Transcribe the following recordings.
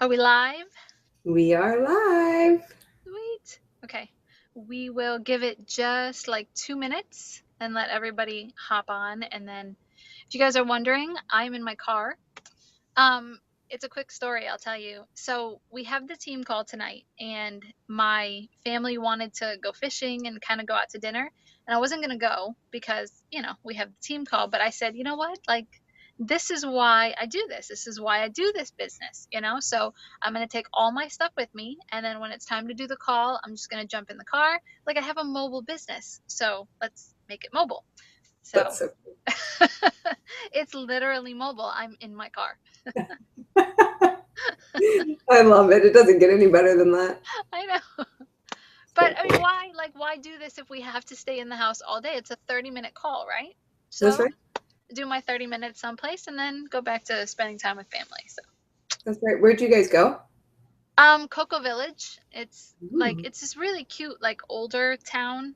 Are we live? We are live. Sweet. Okay. We will give it just like 2 minutes and let everybody hop on. And then, if you guys are wondering, I'm in my car. Um, it's a quick story, I'll tell you. So, we have the team call tonight, and my family wanted to go fishing and kind of go out to dinner. And I wasn't going to go because, we have the team call. But I said, you know what? Like, this is why I do this. This is why I do this business. So I'm going to take all my stuff with me. And then when it's time to do the call, I'm just going to jump in the car. Like I have a mobile business. So let's make it mobile. That's So so it's literally mobile. I'm in my car. I love it. It doesn't get any better than that. I know. But So I mean, cool. why do this if we have to stay in the house all day? It's a 30-minute call, right? That's So right. do my 30 minutes someplace and then go back to spending time with family. So That's right. Where'd you guys go? Cocoa Village. It's like Ooh. it's this really cute, like older town,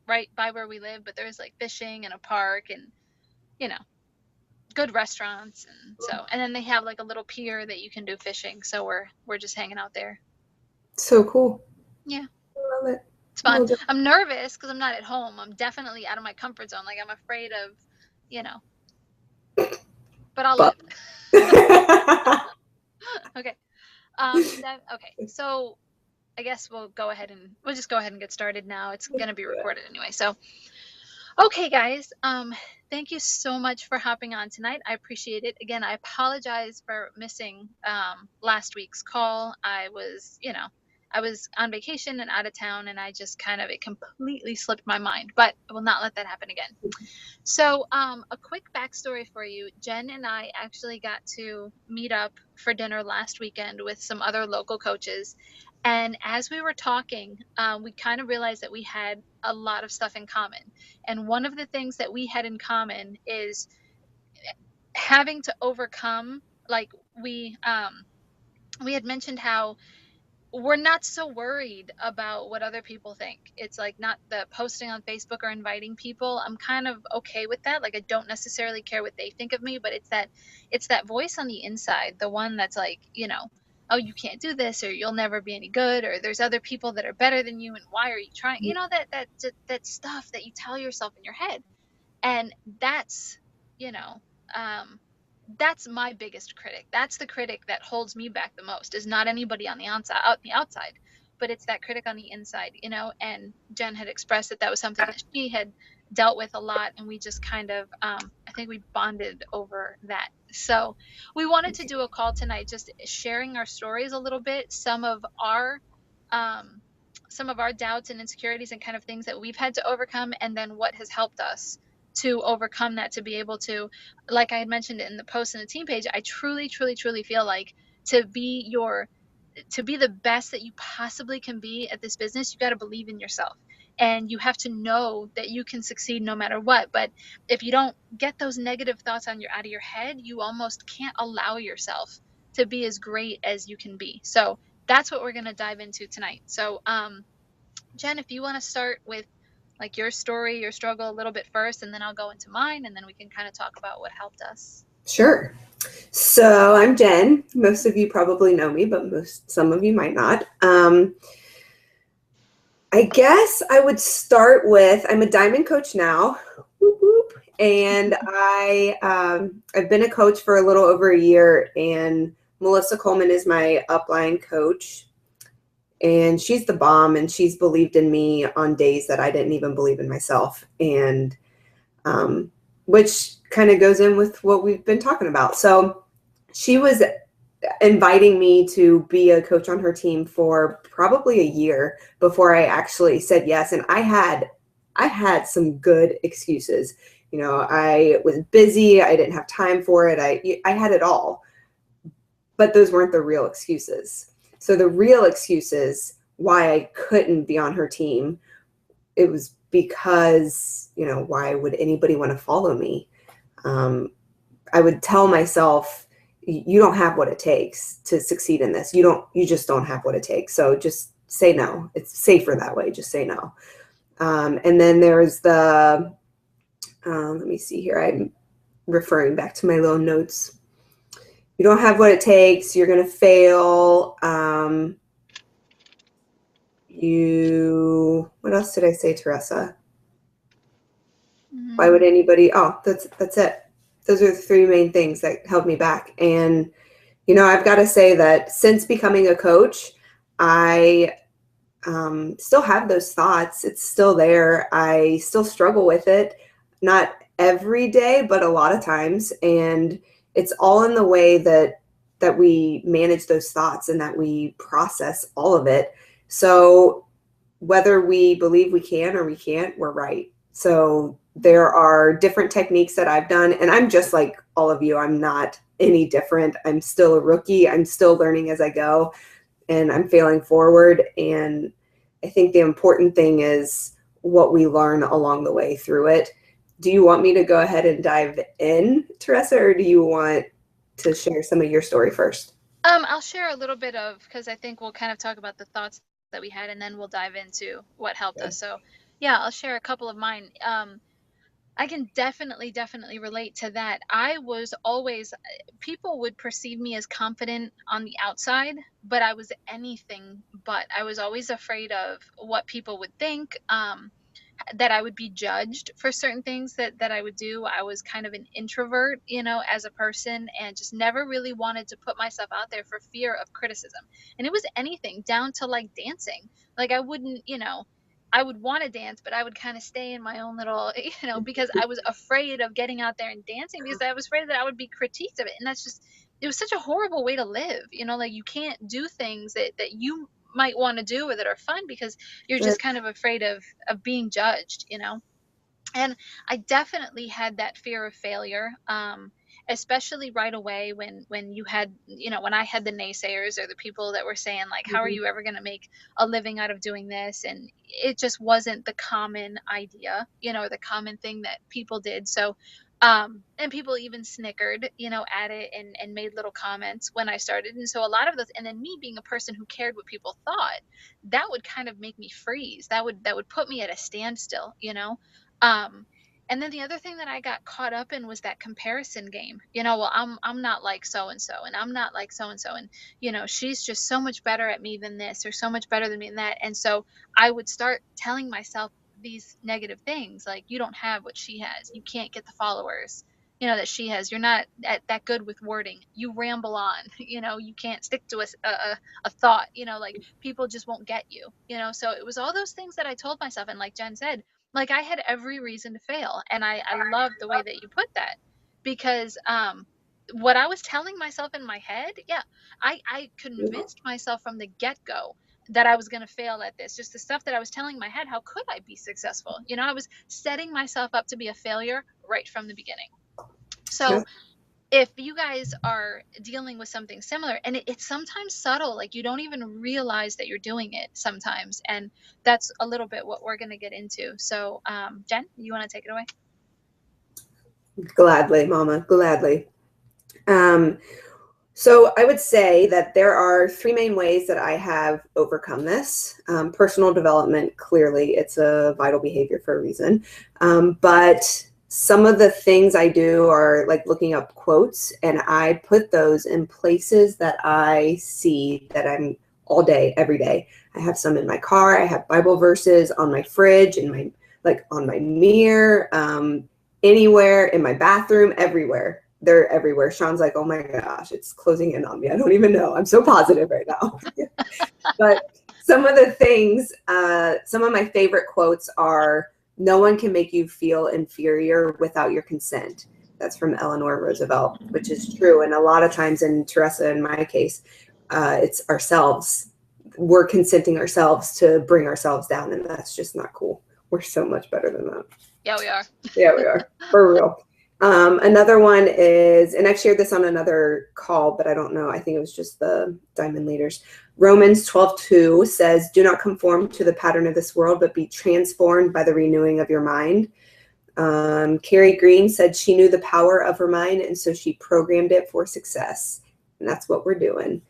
right by where we live, but there's like fishing and a park and, you know, good restaurants and then they have like a little pier that you can do fishing. So we're just hanging out there. So cool. Yeah, I love it. it's fun. Well done. I'm nervous because I'm not at home. I'm definitely out of my comfort zone. Like I'm afraid of, you know, but I'll But live. Okay. Okay. So I guess we'll just go ahead and get started now. It's gonna be recorded anyway. So okay, guys. Thank you so much for hopping on tonight. I appreciate it. Again, I apologize for missing last week's call. I was on vacation and out of town, and I just it completely slipped my mind. But I will not let that happen again. So, a quick backstory for you. Jen and I actually got to meet up for dinner last weekend with some other local coaches. And as we were talking, we kind of realized that we had a lot of stuff in common. And one of the things that we had in common is having to overcome, like we had mentioned how we're not so worried about what other people think. It's like not the posting on Facebook or inviting people. I'm kind of okay with that. Like I don't necessarily care what they think of me, but it's that voice on the inside, the one that's like, oh, you can't do this or you'll never be any good or there's other people that are better than you and why are you trying? That stuff that you tell yourself in your head. And you know, um that's my biggest critic. That's the critic that holds me back the most. Is not anybody on the outside, but it's that critic on the inside. And Jen had expressed that was something that she had dealt with a lot, and we just kind of, I think we bonded over that. So we wanted to do a call tonight, just sharing our stories a little bit, um, some of our doubts and insecurities and kind of things that we've had to overcome, and then what has helped us to overcome that, to be able to, like I had mentioned in the post in the team page, I truly, truly, truly feel like to be the best that you possibly can be at this business, you got to believe in yourself. And you have to know that you can succeed no matter what. But if you don't get those negative thoughts out of your head, you almost can't allow yourself to be as great as you can be. So that's what we're going to dive into tonight. So, Jen, if you want to start with like your story, your struggle a little bit first, and then I'll go into mine, and then we can kind of talk about what helped us. Sure. So I'm Jen. Most of you probably know me, but some of you might not. I guess I would start with I'm a diamond coach now. Whoop, whoop. And I've been a coach for a little over a year, and Melissa Coleman is my upline coach. And she's the bomb, and she's believed in me on days that I didn't even believe in myself. And which kind of goes in with what we've been talking about. So she was inviting me to be a coach on her team for probably a year before I actually said yes. And I had some good excuses. I was busy. I didn't have time for it. I had it all, but those weren't the real excuses. So the real excuses why I couldn't be on her team, it was because, why would anybody want to follow me? I would tell myself, you don't have what it takes to succeed in this. You just don't have what it takes. So just say no. It's safer that way. Just say no. And then there's let me see here. I'm referring back to my little notes. you don't have what it takes. You're going to fail. What else did I say, Teresa? Why would anybody? Oh, that's it. Those are the three main things that held me back. And, I've got to say that since becoming a coach, I still have those thoughts. It's still there. I still struggle with it. Not every day, but a lot of times. And it's all in the way that we manage those thoughts and that we process all of it. So whether we believe we can or we can't, we're right. So there are different techniques that I've done, and I'm just like all of you. I'm not any different. I'm still a rookie. I'm still learning as I go, and I'm failing forward. And I think the important thing is what we learn along the way through it. Do you want me to go ahead and dive in, Teresa, or do you want to share some of your story first? I'll share a little bit of, because I think we'll kind of talk about the thoughts that we had, and then we'll dive into what helped us. So yeah, I'll share a couple of mine. I can definitely relate to that. I was always, people would perceive me as confident on the outside, but I was anything but. I was always afraid of what people would think. That I would be judged for certain things that I would do. I was kind of an introvert, as a person, and just never really wanted to put myself out there for fear of criticism. And it was anything down to like dancing. Like I wouldn't, I would want to dance, but I would kind of stay in my own little, because I was afraid of getting out there and dancing because I was afraid that I would be critiqued of it. And that's just, it was such a horrible way to live, like you can't do things that you might want to do or that are fun because you're Sure. just kind of afraid of being judged, and I definitely had that fear of failure, especially right away when you had, when I had the naysayers or the people that were saying like, how are you ever going to make a living out of doing this? And it just wasn't the common idea, or the common thing that people did. So and people even snickered, at it and made little comments when I started. And so a lot of those, and then me being a person who cared what people thought, that would kind of make me freeze. That would put me at a standstill, um, and then the other thing that I got caught up in was that comparison game. Well, I'm not like so and so, and I'm not like so and so, and she's just so much better at me than this, or so much better than me than that. And so I would start telling myself these negative things, like you don't have what she has, you can't get the followers, that she has, you're not that good with wording, you ramble on, you can't stick to a thought, like people just won't get you, so it was all those things that I told myself. And like Jen said, like I had every reason to fail. And I love the way that you put that, because what I was telling myself in my head, yeah, I convinced myself from the get-go that I was going to fail at this. Just the stuff that I was telling my head, how could I be successful? I was setting myself up to be a failure right from the beginning. So if you guys are dealing with something similar, and it's sometimes subtle, like you don't even realize that you're doing it sometimes, and that's a little bit what we're going to get into. So Jen, you want to take it away? Gladly, Mama, gladly. So I would say that there are three main ways that I have overcome this. Personal development, clearly, it's a vital behavior for a reason. But some of the things I do are like looking up quotes, and I put those in places that I see that I'm all day, every day. I have some in my car. I have Bible verses on my fridge, and on my mirror, anywhere in my bathroom, everywhere. They're everywhere. Sean's like, oh my gosh, it's closing in on me. I don't even know. I'm so positive right now. But some of the things, some of my favorite quotes are, no one can make you feel inferior without your consent. That's from Eleanor Roosevelt, which is true. And a lot of times in Teresa, in my case, it's ourselves. We're consenting ourselves to bring ourselves down, and that's just not cool. We're so much better than that. Yeah, we are. Yeah, we are. For real. Another one is, and I've shared this on another call, but I don't know. I think it was just the Diamond Leaders. Romans 12:2 says, do not conform to the pattern of this world, but be transformed by the renewing of your mind. Carrie Green said she knew the power of her mind, and so she programmed it for success. And that's what we're doing.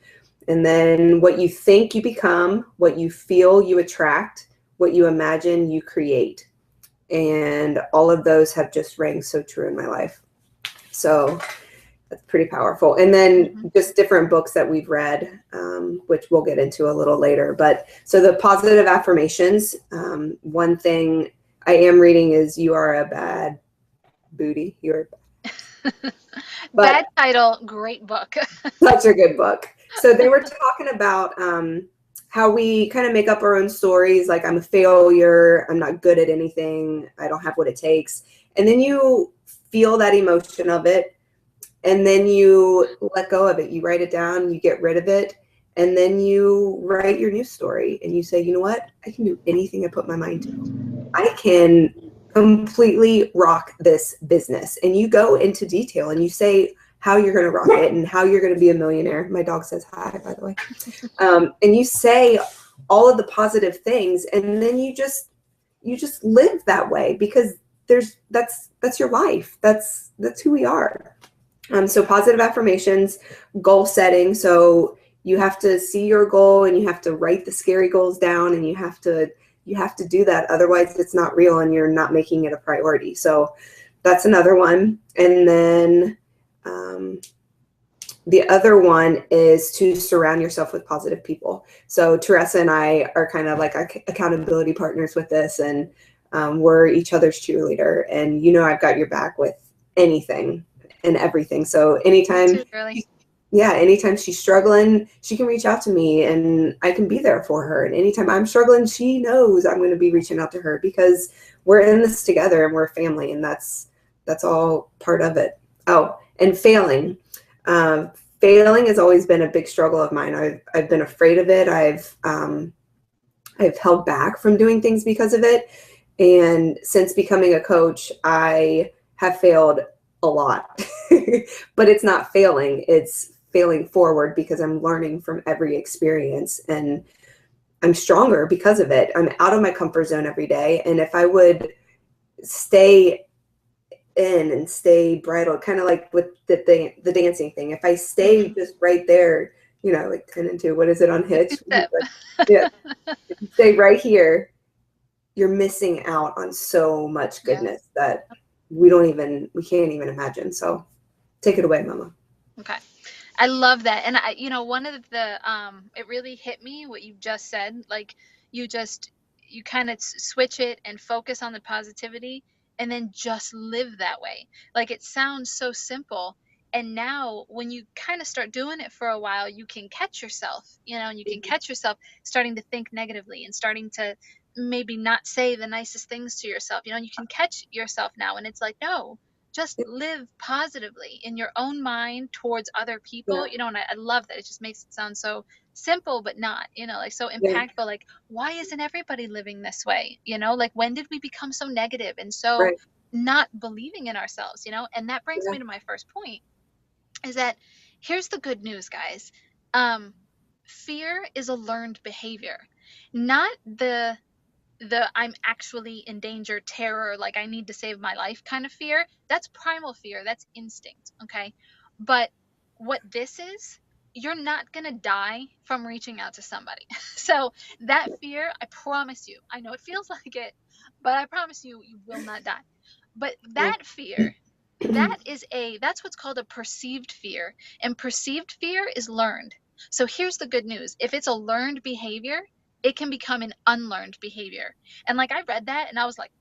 And then what you think you become, what you feel you attract, what you imagine you create. And all of those have just rang so true in my life. So That's pretty powerful. And then Mm-hmm. just different books that we've read, which we'll get into a little later. But so the positive affirmations, one thing I am reading is "You Are a Bad Booty." Bad But title, great book. such a good book. So they were talking about how we kind of make up our own stories. Like, I'm a failure. I'm not good at anything. I don't have what it takes. And then you feel that emotion of it. And then you let go of it. You write it down, you get rid of it. And then you write your new story and you say, you know what? I can do anything I put my mind to. I can completely rock this business. And you go into detail and you say how you're going to rock it and how you're going to be a millionaire. My dog says hi, by the way. And you say all of the positive things, and then you just live that way, because that's your life. That's who we are. So positive affirmations, goal setting. So you have to see your goal and you have to write the scary goals down, and you have to do that. Otherwise it's not real and you're not making it a priority. So that's another one. And then the other one is to surround yourself with positive people. So Teresa and I are kind of like accountability partners with this, and we're each other's cheerleader. And I've got your back with anything and everything. So anytime, Too, really. anytime she's struggling, she can reach out to me and I can be there for her. And anytime I'm struggling, she knows I'm going to be reaching out to her, because we're in this together and we're a family, and that's all part of it. Oh, and failing. Failing has always been a big struggle of mine. I've been afraid of it. I've held back from doing things because of it. And since becoming a coach, I have failed a lot. But it's not failing, it's failing forward, because I'm learning from every experience and I'm stronger because of it. I'm out of my comfort zone every day. And if I would stay in and stay bridled, kind of like with the dancing thing, if I stay just right there, like 10 and 2, what is it on Hitch? Yeah, if you stay right here, you're missing out on so much Yeah. goodness that we can't even imagine. So take it away, Mama. Okay. I love that. And one of the it really hit me what you just said. Like, you kind of switch it and focus on the positivity, and then just live that way. Like, it sounds so simple. And now when you kind of start doing it for a while, you can catch yourself, and you can catch yourself starting to think negatively and starting to maybe not say the nicest things to yourself, and you can catch yourself now. And it's like, no, just live positively in your own mind towards other people, Yeah, and I love that. It just makes it sound so simple, but not, like so yeah, impactful. Like, why isn't everybody living this way? Like, when did we become so negative and so right. not believing in ourselves? And that brings Yeah, me to my first point, is that here's the good news, guys. um Fear is a learned behavior, not the I'm actually in danger, terror, like I need to save my life kind of fear. That's primal fear, that's instinct, okay? But what this is, you're not going to die from reaching out to somebody. So that fear, I promise you, I know it feels like it, but I promise you, you will not die. But yeah. that fear, that's what's called a perceived fear, and perceived fear is learned. So here's the good news: if it's a learned behavior, it can become an unlearned behavior. And like, I read that and I was like,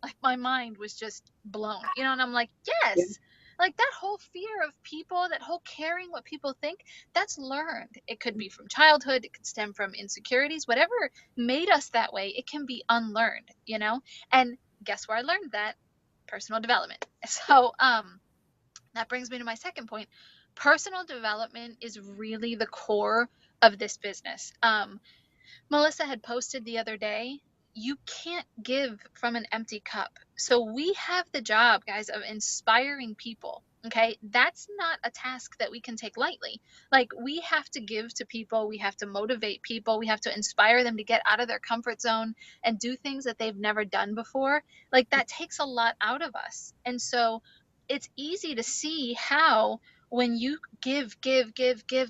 like my mind was just blown, and I'm like, Yeah, yes, like that whole fear of people, that whole caring what people think, that's learned. It could be from childhood, it could stem from insecurities, whatever made us that way, it can be unlearned. And guess where I learned that? Personal development. So that brings me to my second point. Personal development is really the core of this business. Melissa had posted the other day, you can't give from an empty cup. So we have the job, guys, of inspiring people. Okay, that's not a task that we can take lightly. Like, we have to give to people, we have to motivate people, we have to inspire them to get out of their comfort zone and do things that they've never done before. Like, that takes a lot out of us. And so it's easy to see how, when you give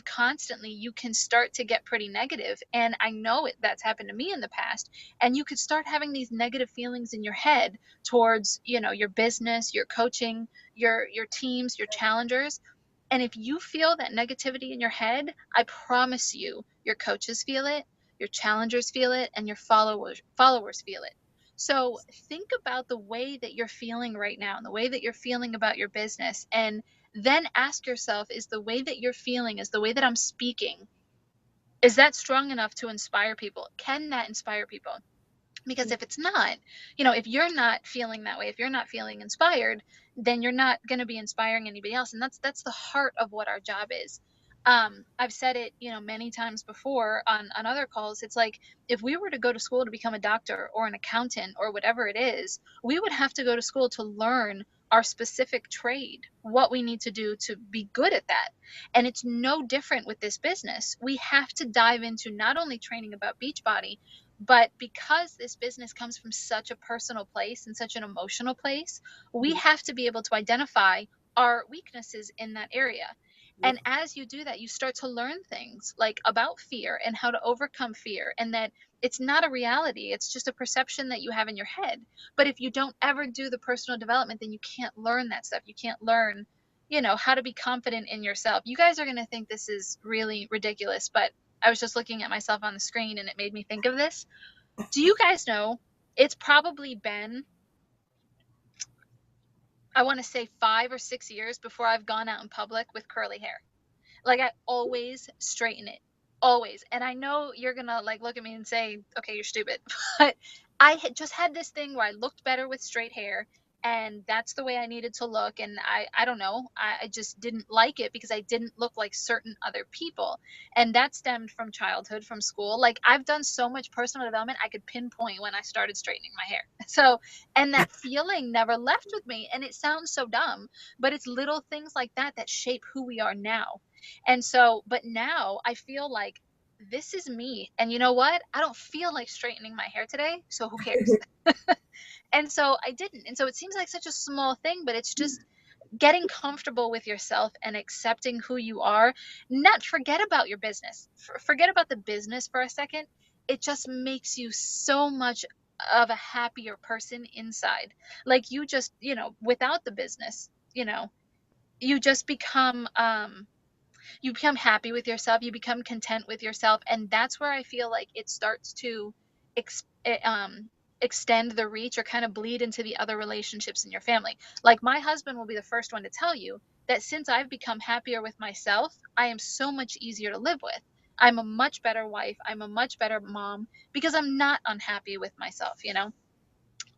constantly, you can start to get pretty negative. And I know that's happened to me in the past. And you could start having these negative feelings in your head towards, your business, your coaching, your teams, your challengers. And if you feel that negativity in your head, I promise you, your coaches feel it, your challengers feel it, and your followers feel it. So think about the way that you're feeling right now and the way that you're feeling about your business. And then ask yourself, is the way that you're feeling, is the way that I'm speaking, is that strong enough to inspire people? Can that inspire people? Because if it's not, if you're not feeling that way, if you're not feeling inspired, then you're not going to be inspiring anybody else. And that's the heart of what our job is. I've said it, many times before on other calls. It's like, if we were to go to school to become a doctor or an accountant or whatever it is, we would have to go to school to learn our specific trade, what we need to do to be good at that. And it's no different with this business. We have to dive into not only training about Beachbody, but because this business comes from such a personal place and such an emotional place, we have to be able to identify our weaknesses in that area. And as you do that, you start to learn things like about fear and how to overcome fear, and that it's not a reality, it's just a perception that you have in your head. But if you don't ever do the personal development, then you can't learn that stuff. You can't learn, how to be confident in yourself. You guys are going to think this is really ridiculous, but I was just looking at myself on the screen and it made me think of this. Do you guys know it's probably been, I want to say 5 or 6 years before I've gone out in public with curly hair? Like, I always straighten it, always. And I know you're gonna like look at me and say, okay, you're stupid. But I had just had this thing where I looked better with straight hair, and that's the way I needed to look. And I don't know, I just didn't like it because I didn't look like certain other people. And that stemmed from childhood, from school. Like, I've done so much personal development, I could pinpoint when I started straightening my hair. So, and that feeling never left with me. And it sounds so dumb, but it's little things like that that shape who we are now. And so, but now I feel like this is me. And you know what? I don't feel like straightening my hair today. So who cares? And so I didn't. And so it seems like such a small thing, but it's just getting comfortable with yourself and accepting who you are. Not forget about your business. Forget about the business for a second. It just makes you so much of a happier person inside. Like, you just, without the business, you just become you become happy with yourself, you become content with yourself, and that's where I feel like it starts to ex- eh, um, extend the reach or kind of bleed into the other relationships in your family. Like, my husband will be the first one to tell you that since I've become happier with myself, I am so much easier to live with. I'm a much better wife, I'm a much better mom, because I'm not unhappy with myself.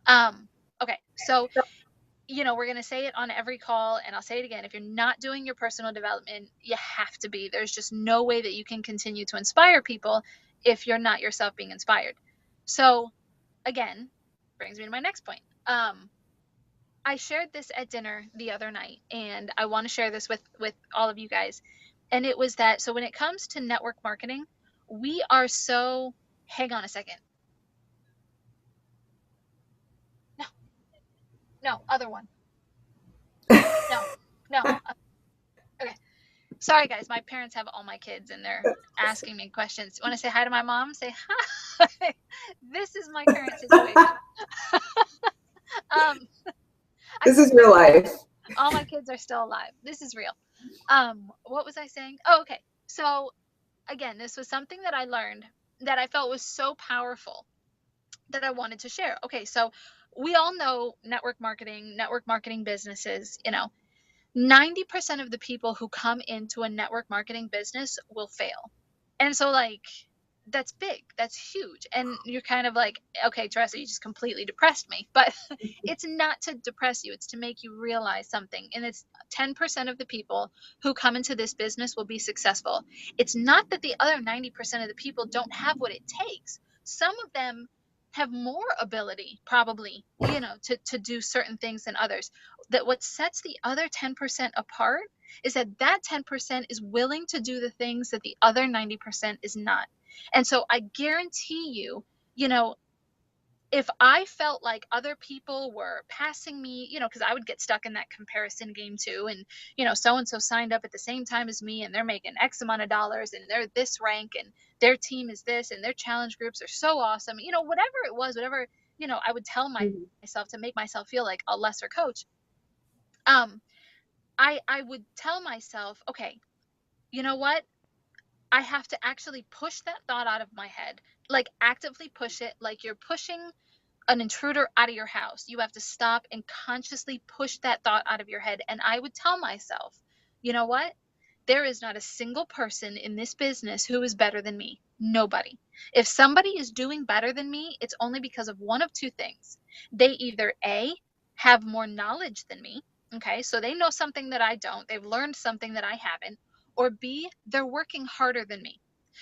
um okay, so we're going to say it on every call, and I'll say it again. If you're not doing your personal development, you have to be. There's just no way that you can continue to inspire people if you're not yourself being inspired. So, again, brings me to my next point. I shared this at dinner the other night, and I want to share this with all of you guys. And it was that, so when it comes to network marketing, we are so, hang on a second. No, no, other one. No, no. Okay. Sorry, guys. My parents have all my kids, and they're asking me questions. Want to say hi to my mom? Say hi. This is my current situation. um, I This is swear real to God, life. all my kids are still alive. This is real. What was I saying? Oh, okay. So again, this was something that I learned that I felt was so powerful that I wanted to share. Okay, so we all know network marketing businesses. 90% of the people who come into a network marketing business will fail. And so, like, that's big, that's huge. And you're kind of like, okay, Teresa, you just completely depressed me. But it's not to depress you, it's to make you realize something. And it's 10% of the people who come into this business will be successful. It's not that the other 90% of the people don't have what it takes. Some of them have more ability, probably, to do certain things than others. That what sets the other 10% apart is that that 10% is willing to do the things that the other 90% is not. And so I guarantee you, you know, if I felt like other people were passing me, because I would get stuck in that comparison game too. And, so and so signed up at the same time as me, and they're making X amount of dollars, and they're this rank, and their team is this, and their challenge groups are so awesome. Whatever it was, whatever, I would tell myself to make myself feel like a lesser coach. Um, I would tell myself, okay, you know what? I have to actually push that thought out of my head, like actively push it, like you're pushing an intruder out of your house. You have to stop and consciously push that thought out of your head. And I would tell myself, you know what? There is not a single person in this business who is better than me. Nobody. If somebody is doing better than me, it's only because of one of two things. They either A, have more knowledge than me, okay, so they know something that I don't, they've learned something that I haven't, or B, they're working harder than me.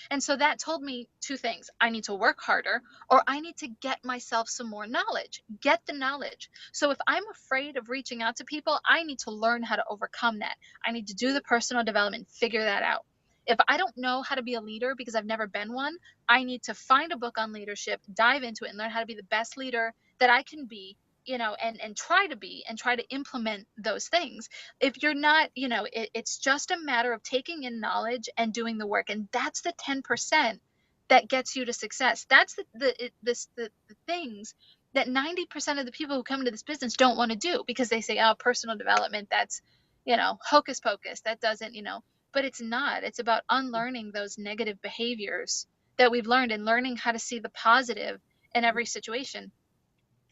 And so that told me two things. I need to work harder, or I need to get myself some more knowledge, get the knowledge. So if I'm afraid of reaching out to people, I need to learn how to overcome that. I need to do the personal development, figure that out. If I don't know how to be a leader because I've never been one, I need to find a book on leadership, dive into it, and learn how to be the best leader that I can be, and try to be and try to implement those things. If you're not, it's just a matter of taking in knowledge and doing the work. And that's the 10% that gets you to success. That's the things that 90% of the people who come into this business don't want to do, because they say, oh, personal development, that's, hocus pocus. That doesn't, but it's not. It's about unlearning those negative behaviors that we've learned and learning how to see the positive in every situation.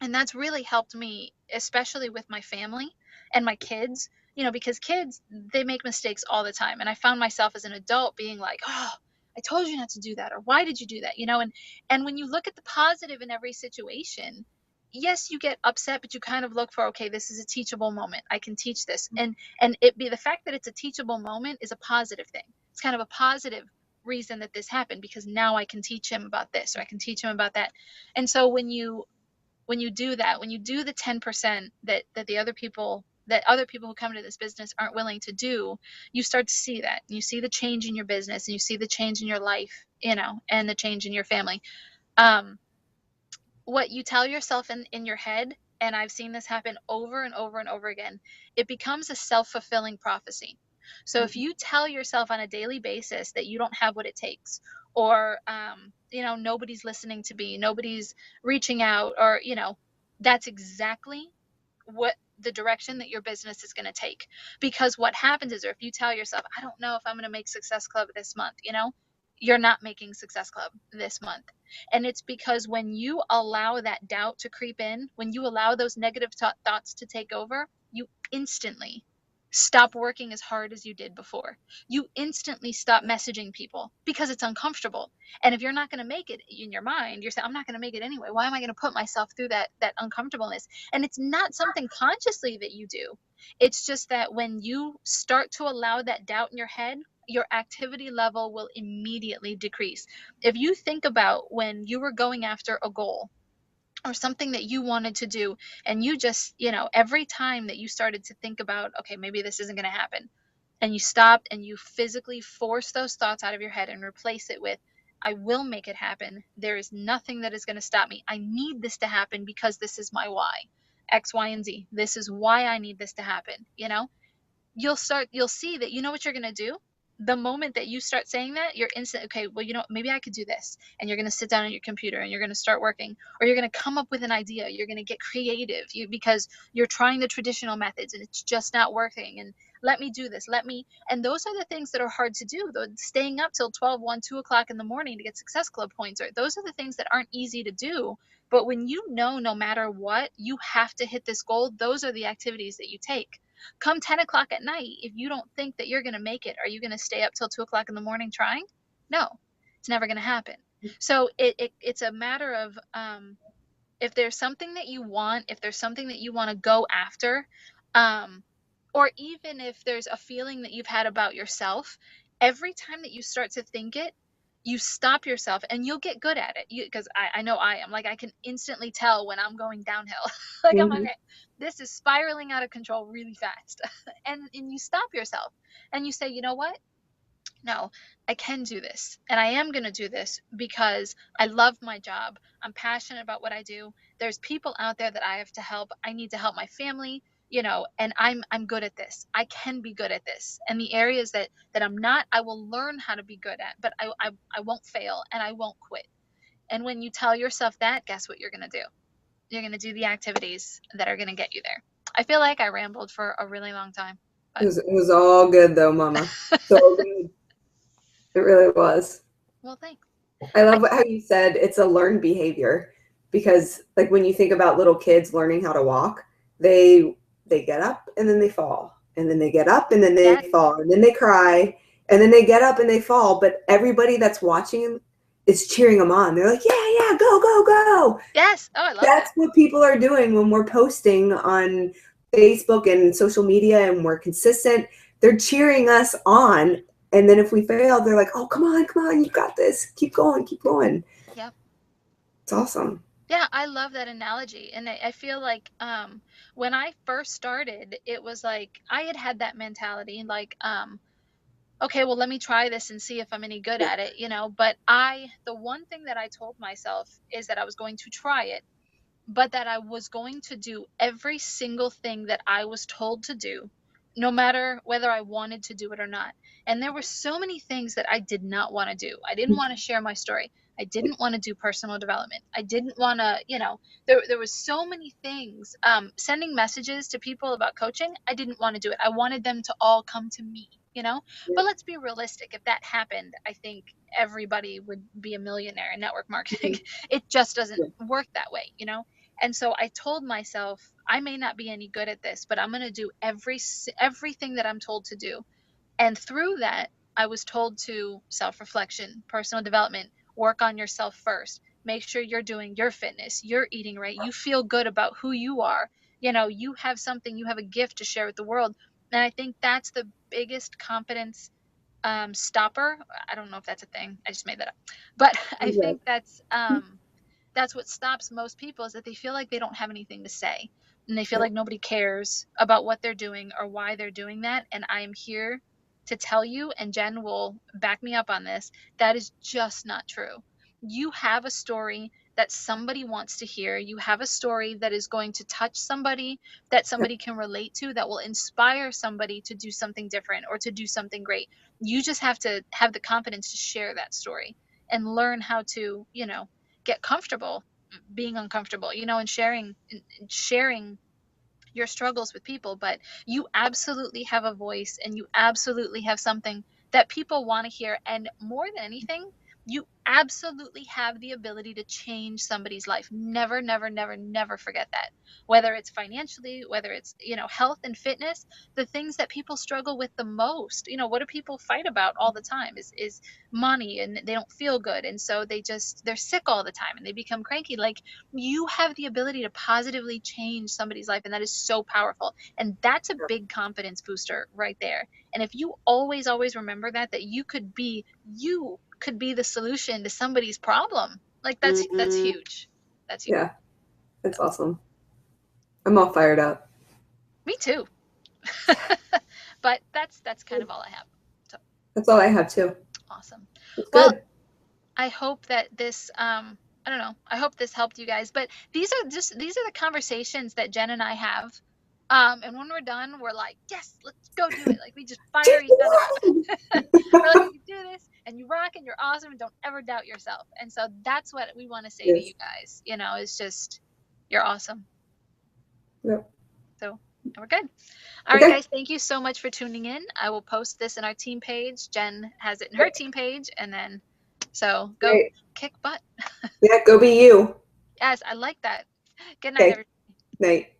And that's really helped me, especially with my family and my kids, because kids, they make mistakes all the time. And I found myself as an adult being like, oh, I told you not to do that, or why did you do that, and when you look at the positive in every situation, yes, you get upset, but you kind of look for, okay, this is a teachable moment, I can teach this. And it be the fact that it's a teachable moment is a positive thing. It's kind of a positive reason that this happened, because now I can teach him about this, or I can teach him about that. And so when you do that, when you do the 10% that other people who come into this business aren't willing to do, you start to see that. You see the change in your business, and you see the change in your life, and the change in your family. Um, what you tell yourself in your head, and I've seen this happen over and over and over again, it becomes a self-fulfilling prophecy. So if you tell yourself on a daily basis that you don't have what it takes, or nobody's listening to me, nobody's reaching out, or that's exactly what the direction that your business is going to take. Because what happens is, or if you tell yourself, I don't know if I'm going to make Success Club this month, you're not making Success Club this month. And it's because when you allow that doubt to creep in, when you allow those negative thoughts to take over, you instantly stop working as hard as you did before. You instantly stop messaging people because it's uncomfortable. And if you're not going to make it in your mind, you're saying, I'm not going to make it anyway. Why am I going to put myself through that uncomfortableness? And it's not something consciously that you do. It's just that when you start to allow that doubt in your head, your activity level will immediately decrease. If you think about when you were going after a goal or something that you wanted to do, and you just, every time that you started to think about, okay, maybe this isn't going to happen, and you stopped and you physically force those thoughts out of your head and replace it with, I will make it happen. There is nothing that is going to stop me. I need this to happen because this is my why. X, Y, and Z. This is why I need this to happen. You'll see that, what you're going to do the moment that you start saying that. You're instant, okay, well, maybe I could do this. And you're going to sit down at your computer and you're going to start working, or you're going to come up with an idea. You're going to get creative because you're trying the traditional methods and it's just not working. And let me do this, and those are the things that are hard to do. Staying up till 12, 1, 2 o'clock in the morning to get Success Club points, or those are the things that aren't easy to do. But when no matter what, you have to hit this goal, those are the activities that you take. Come 10 o'clock at night, if you don't think that you're going to make it, are you going to stay up till 2 o'clock in the morning trying? No, it's never going to happen. So it's a matter of, if there's something that you want, if there's something that you want to go after, or even if there's a feeling that you've had about yourself, every time that you start to think it, you stop yourself and you'll get good at it. Because I know I am, like, I can instantly tell when I'm going downhill. Like, I'm okay, this is spiraling out of control really fast. and you stop yourself and you say, you know what? No, I can do this. And I am going to do this because I love my job. I'm passionate about what I do. There's people out there that I have to help. I need to help my family, and I'm good at this. I can be good at this. And the areas that I'm not, I will learn how to be good at, but I won't fail and I won't quit. And when you tell yourself that, guess what you're going to do? You're going to do the activities that are going to get you there. I feel like I rambled for a really long time. But It was all good though, Mama. So good. It really was. well, thanks. I I love how you said it's a learned behavior because like when you think about little kids learning how to walk, they get up and then they fall. And then they get up and then they yes, fall. And then they cry. And then they get up and they fall. But everybody that's watching is cheering them on. They're like, yeah, yeah, go, go, go. yes. Oh, I love That's that. what people are doing when we're posting on Facebook and social media and we're consistent. They're cheering us on. And then if we fail, they're like, oh, come on, you got this. Keep going, keep going. Yep. It's awesome. Yeah, I love that analogy. And I feel like when I first started, it was like I had that mentality like, okay, well, let me try this and see if I'm any good at it, you know. But the one thing that I told myself is that I was going to try it, but that I was going to do every single thing that I was told to do, no matter whether I wanted to do it or not. And there were so many things that I did not want to do. I didn't want to share my story. I didn't want to do personal development. I didn't want to, you know, there was so many things. Sending messages to people about coaching, I didn't want to do it. I wanted them to all come to me, you know. Yeah. But let's be realistic. If that happened, I think everybody would be a millionaire in network marketing. It just doesn't work that way, you know. And so I told myself, I may not be any good at this, but I'm going to do everything that I'm told to do. And through that, I was told to self-reflection, personal development, work on yourself first. Make sure you're doing your fitness, you're eating right, you feel good about who you are. You know, you have something, you have a gift to share with the world. And I think that's the biggest confidence stopper. I don't know if that's a thing. I just made that up. But I Yeah. think that's what stops most people, is that they feel like they don't have anything to say, and they feel like nobody cares about what they're doing or why they're doing that. And I am here to tell you, and Jen will back me up on this, that is just not true. You have a story that somebody wants to hear. You have a story that is going to touch somebody, that somebody can relate to, that will inspire somebody to do something different or to do something great. You just have to have the confidence to share that story and learn how to, you know, get comfortable being uncomfortable, you know, and sharing your struggles with people. But you absolutely have a voice, and you absolutely have something that people want to hear. And more than anything, you absolutely have the ability to change somebody's life. Never, never, never, never forget that. Whether it's financially, whether it's, you know, health and fitness, the things that people struggle with the most, you know, what do people fight about all the time is money, and they don't feel good. And so they're sick all the time and they become cranky. Like, you have the ability to positively change somebody's life, and that is so powerful. And that's a big confidence booster right there. And if you always, always remember that you could be the solution to somebody's problem, like that's Mhm. huge. That's huge. Yeah, that's awesome. I'm all fired up. Me too. But that's kind of all I have. So That's all I have too. awesome. It's Well, good. I hope that this I don't know, I hope this helped you guys. But these are the conversations that Jen and I have. And when we're done, we're like, yes, let's go do it. Like, we just fire each other up. We're like, you can do this, and you rock, and you're awesome, and don't ever doubt yourself. And so that's what we want to say to Yes. you guys. You know, it's just, you're awesome. Yep. So we're good. All right, Okay. guys, thank you so much for tuning in. I will post this in our team page. Jen has it in her team page. And then, so go Great. kick butt. Yeah, go be you. Yes, I like that. Good night, Okay. everybody. Night.